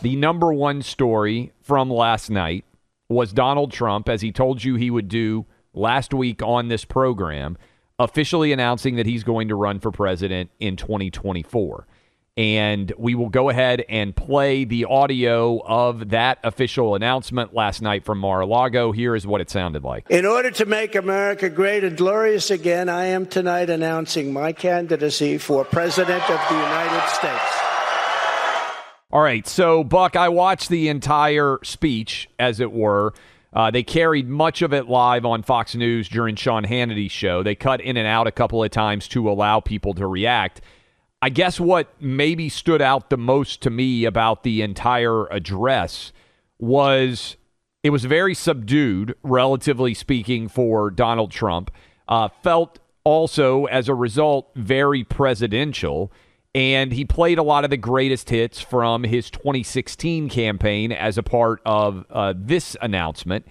the number one story from last night was Donald Trump, as he told you he would do last week on this program, officially announcing that he's going to run for president in 2024. And we will go ahead and play the audio of that official announcement last night from Mar-a-Lago. Here is what it sounded like. In order to make America great and glorious again, I am tonight announcing my candidacy for President of the United States. All right, so, Buck, I watched the entire speech, as it were. They carried much of it live on Fox News during Sean Hannity's show. They cut in and out a couple of times to allow people to react. I guess what maybe stood out the most to me about the entire address was it was very subdued, relatively speaking, for Donald Trump. Felt also, as a result, very presidential. And he played a lot of the greatest hits from his 2016 campaign as a part of this announcement.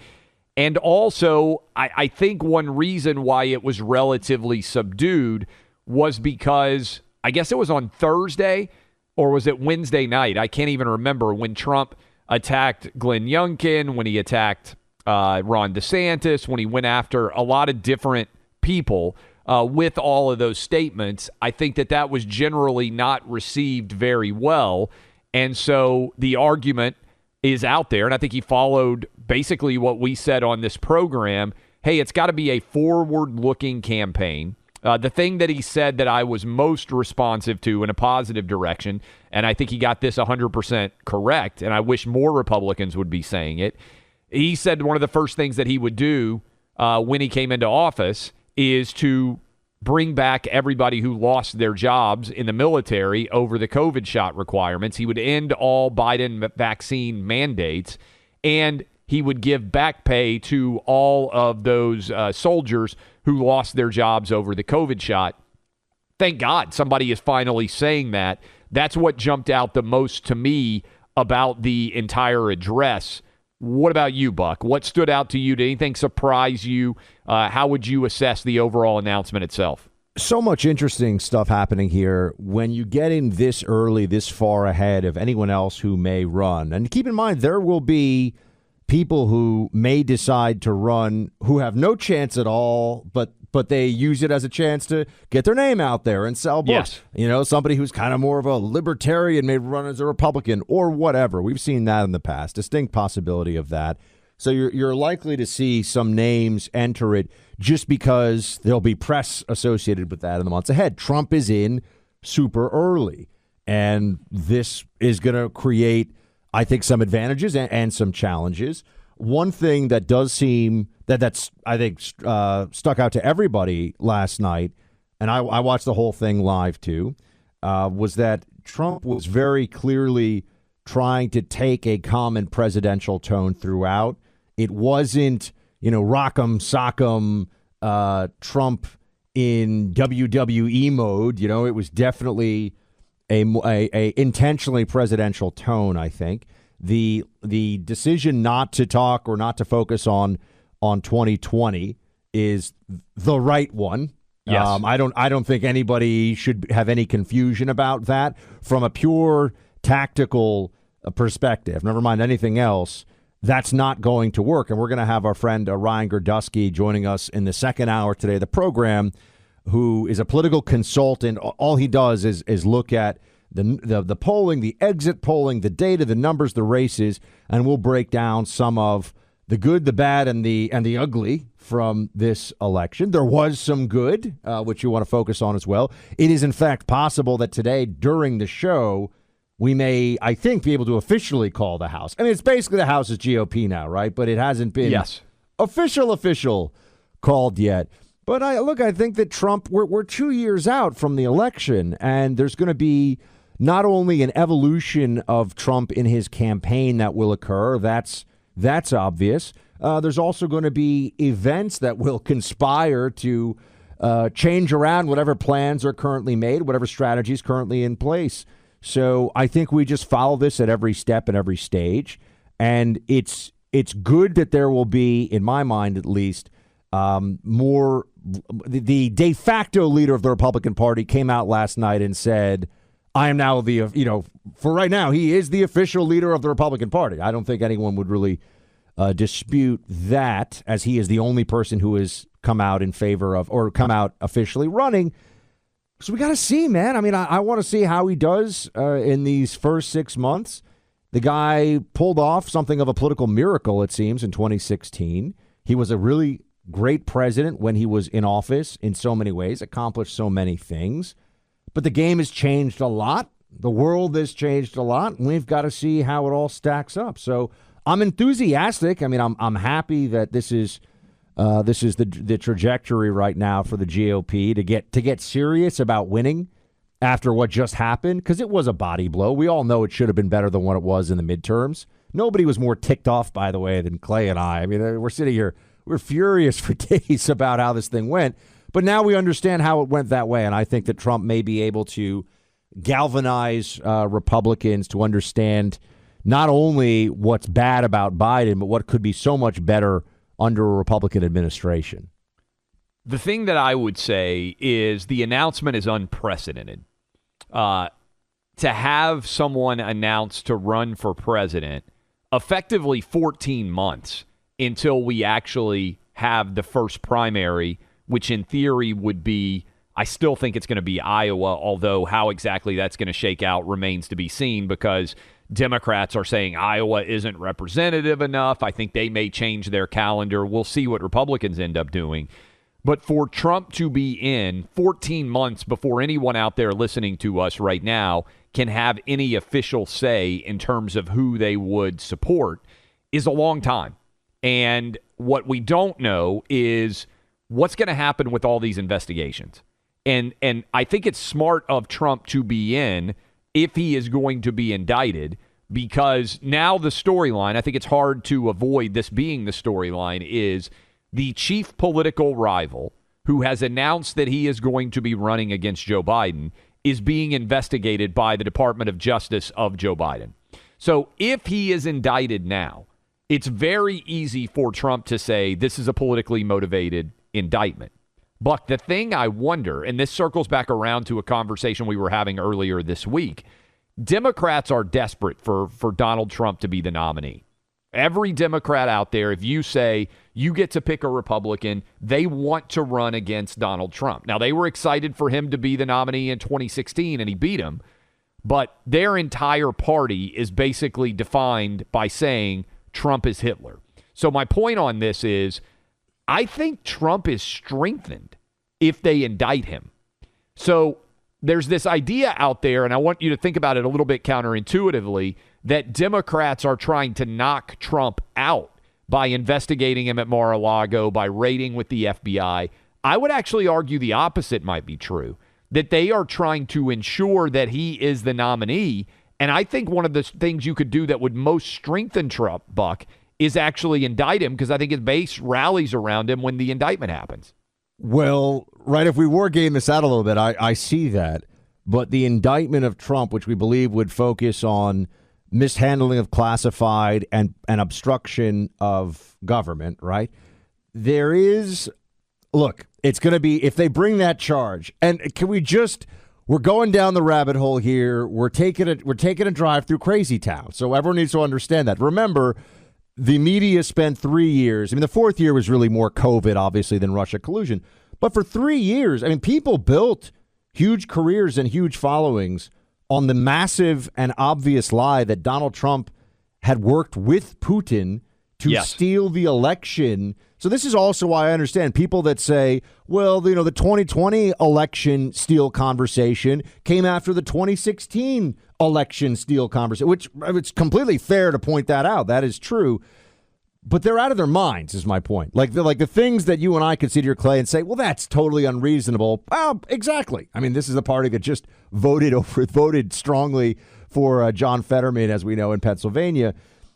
And also, I think one reason why it was relatively subdued was because I guess it was on Thursday or was it Wednesday night? I can't even remember when Trump attacked Glenn Youngkin, when he attacked Ron DeSantis, when he went after a lot of different people with all of those statements. I think that was generally not received very well. And so the argument is out there, and I think he followed basically what we said on this program. Hey, it's got to be a forward-looking campaign. The thing that he said that I was most responsive to in a positive direction, and I think he got this 100% correct, and I wish more Republicans would be saying it. He said one of the first things that he would do when he came into office is to bring back everybody who lost their jobs in the military over the COVID shot requirements. He would end all Biden vaccine mandates, and he would give back pay to all of those soldiers who lost their jobs over the COVID shot. Thank God somebody is finally saying that. That's what jumped out the most to me about the entire address. What about you, Buck? What stood out to you? Did anything surprise you? How would you assess the overall announcement itself? So much interesting stuff happening here when you get in this early, this far ahead of anyone else who may run. And keep in mind, there will be people who may decide to run who have no chance at all, but they use it as a chance to get their name out there and sell books. Yes. You know, somebody who's kind of more of a libertarian may run as a Republican or whatever. We've seen that in the past. Distinct possibility of that. So you're likely to see some names enter it just because there'll be press associated with that in the months ahead. Trump is in super early, and this is going to create, I think, some advantages and some challenges. One thing that does seem that's I think stuck out to everybody last night, and I watched the whole thing live too, was that Trump was very clearly trying to take a common presidential tone throughout. It wasn't, rock'em sock'em Trump in WWE mode. It was definitely a intentionally presidential tone, I think. The decision not to talk or not to focus on 2020 is the right one. Yes. I don't think anybody should have any confusion about that from a pure tactical perspective. Never mind anything else. That's not going to work. And we're going to have our friend Ryan Gerdusky joining us in the second hour today of the program, who is a political consultant. All he does is look at the polling, the exit polling, the data, the numbers, the races, and we'll break down some of the good, the bad, and the ugly from this election. There was some good, which you want to focus on as well. It is, in fact, possible that today, during the show, we may, I think, be able to officially call the House. I mean, it's basically the House's GOP now, right? But it hasn't been official called yet. But I think that Trump, we're 2 years out from the election, and there's going to be not only an evolution of Trump in his campaign that will occur, that's obvious. There's also going to be events that will conspire to change around whatever plans are currently made, whatever strategies currently in place. So I think we just follow this at every step and every stage. And it's good that there will be, in my mind at least, more. The de facto leader of the Republican Party came out last night and said, I am now for right now, he is the official leader of the Republican Party. I don't think anyone would really dispute that, as he is the only person who has come out in favor of or come out officially running. So we got to see, man. I mean, I want to see how he does in these first 6 months. The guy pulled off something of a political miracle, it seems, in 2016. He was a really great president when he was in office in so many ways, accomplished so many things. But the game has changed a lot. The world has changed a lot, and we've got to see how it all stacks up. So I'm enthusiastic. I mean, I'm happy that this is the trajectory right now for the GOP to get serious about winning after what just happened, because it was a body blow. We all know it should have been better than what it was in the midterms. Nobody was more ticked off, by the way, than Clay and I. I mean, we're sitting here, we're furious for days about how this thing went. But now we understand how it went that way, and I think that Trump may be able to galvanize Republicans to understand not only what's bad about Biden, but what could be so much better under a Republican administration. The thing that I would say is the announcement is unprecedented. To have someone announce to run for president effectively 14 months until we actually have the first primary, which in theory would be, I still think it's going to be Iowa, although how exactly that's going to shake out remains to be seen, because Democrats are saying Iowa isn't representative enough. I think they may change their calendar. We'll see what Republicans end up doing. But for Trump to be in 14 months before anyone out there listening to us right now can have any official say in terms of who they would support is a long time. And what we don't know is what's going to happen with all these investigations. And I think it's smart of Trump to be in if he is going to be indicted, because now the storyline, I think it's hard to avoid this being the storyline, is the chief political rival who has announced that he is going to be running against Joe Biden is being investigated by the Department of Justice of Joe Biden. So if he is indicted now, it's very easy for Trump to say this is a politically motivated indictment. But the thing I wonder, and this circles back around to a conversation we were having earlier this week, Democrats are desperate for Donald Trump to be the nominee. Every Democrat out there, if you say you get to pick a Republican, they want to run against Donald Trump. Now, they were excited for him to be the nominee in 2016, and he beat him. But their entire party is basically defined by saying Trump is Hitler. So my point on this is, I think Trump is strengthened if they indict him. So there's this idea out there, and I want you to think about it a little bit counterintuitively, that Democrats are trying to knock Trump out by investigating him at Mar-a-Lago, by raiding with the FBI. I would actually argue the opposite might be true, that they are trying to ensure that he is the nominee. And I think one of the things you could do that would most strengthen Trump, Buck, is actually indict him, because I think his base rallies around him when the indictment happens. Well, right, if we war game this out a little bit, I see that. But the indictment of Trump, which we believe would focus on mishandling of classified and obstruction of government, right? There is, look, it's going to be, if they bring that charge, and can we just, we're going down the rabbit hole here. We're taking a drive through crazy town. So everyone needs to understand that. Remember, the media spent 3 years. I mean, the fourth year was really more COVID, obviously, than Russia collusion. But for 3 years, I mean, people built huge careers and huge followings on the massive and obvious lie that Donald Trump had worked with Putin to steal the election. So this is also why I understand people that say, well, the 2020 election steal conversation came after the 2016 election steal conversation, which it's completely fair to point that out. That is true. But they're out of their minds, is my point. Like the things that you and I could sit here, Clay, and say, well, that's totally unreasonable. Well, exactly. I mean, this is a party that just voted strongly for John Fetterman, as we know, in Pennsylvania.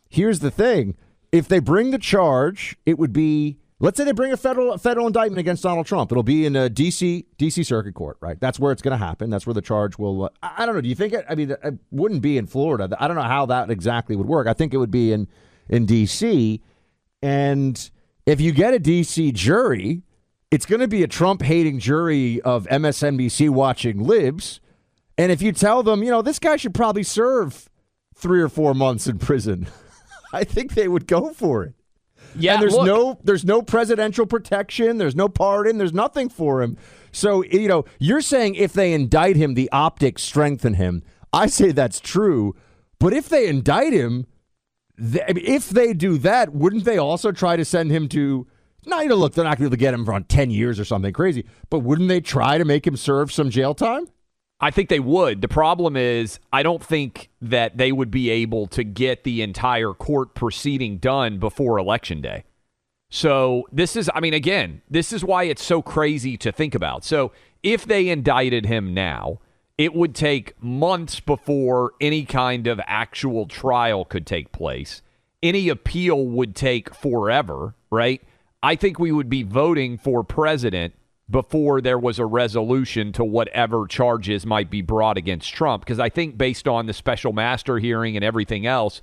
Here's the thing. If they bring the charge, it would be, let's say they bring a federal indictment against Donald Trump. It'll be in a D.C. Circuit Court, right? That's where it's going to happen. That's where the charge will, I don't know. Do you think it wouldn't be in Florida. I don't know how that exactly would work. I think it would be in D.C., and if you get a D.C. jury, it's going to be a Trump-hating jury of MSNBC-watching libs, And if you tell them, this guy should probably serve 3 or 4 months in prison, I think they would go for it. Yeah, and there's no presidential protection. There's no pardon. There's nothing for him. So, you're saying if they indict him, the optics strengthen him. I say that's true. But if they indict him, if they do that, wouldn't they also try to send him to, look, they're not going to be able to get him for 10 years or something crazy, but wouldn't they try to make him serve some jail time? I think they would. The problem is I don't think that they would be able to get the entire court proceeding done before Election Day. So this is why it's so crazy to think about. So if they indicted him now, it would take months before any kind of actual trial could take place. Any appeal would take forever, right? I think we would be voting for president before there was a resolution to whatever charges might be brought against Trump. Because I think based on the special master hearing and everything else,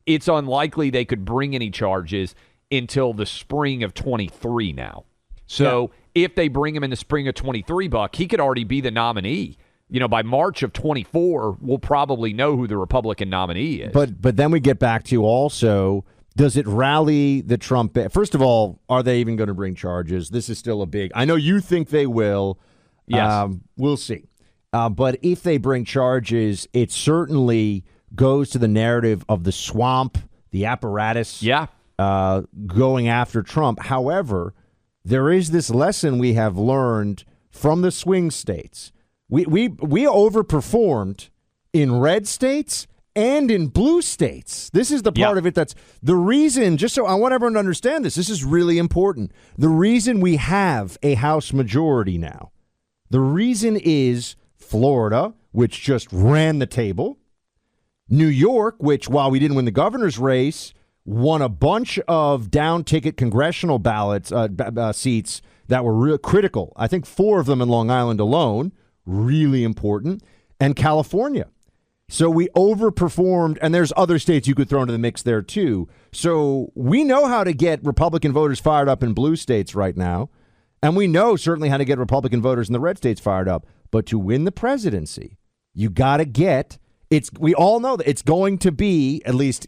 it's unlikely they could bring any charges until the spring of 23 now. So if they bring him in the spring of 23, Buck, he could already be the nominee. By March of 24, we'll probably know who the Republican nominee is. But then we get back to also, does it rally the Trump? First of all, are they even going to bring charges? This is still a big. I know you think they will. Yes. We'll see. But if they bring charges, it certainly goes to the narrative of the swamp, the apparatus. Yeah. Going after Trump. However, there is this lesson we have learned from the swing states. We overperformed in red states and in blue states. This is the part of it that's the reason, just so I want everyone to understand this. This is really important. The reason we have a House majority now, the reason is Florida, which just ran the table, New York, which, while we didn't win the governor's race, won a bunch of down-ticket congressional ballots seats that were real critical. I think 4 of them in Long Island alone, really important, and California. So we overperformed, and there's other states you could throw into the mix there too. So we know how to get Republican voters fired up in blue states right now, and we know certainly how to get Republican voters in the red states fired up. But to win the presidency, you got to get we all know that it's going to be, at least,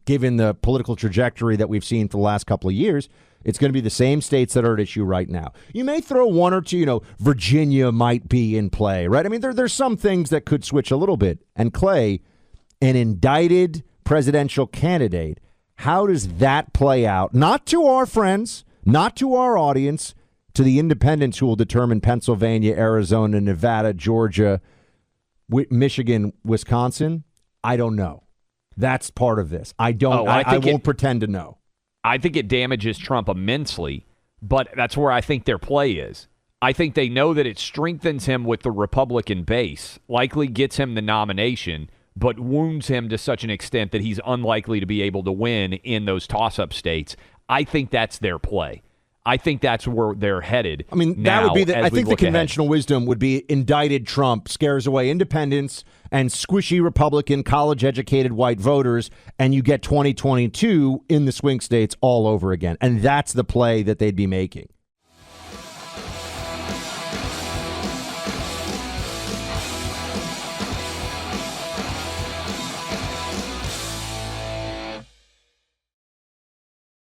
given the political trajectory that we've seen for the last couple of years, it's going to be the same states that are at issue right now. You may throw one or two, Virginia might be in play, right? I mean, there's some things that could switch a little bit. And Clay, an indicted presidential candidate, how does that play out? Not to our friends, not to our audience, to the independents who will determine Pennsylvania, Arizona, Nevada, Georgia, Michigan, Wisconsin. I don't know. That's part of this. I won't pretend to know. I think it damages Trump immensely, but that's where I think their play is. I think they know that it strengthens him with the Republican base, likely gets him the nomination, but wounds him to such an extent that he's unlikely to be able to win in those toss-up states. I think that's their play. I think that's where they're headed. I mean, that would be I think the conventional wisdom would be indicted Trump scares away independents and squishy Republican college-educated white voters, and you get 2022 in the swing states all over again. And that's the play that they'd be making.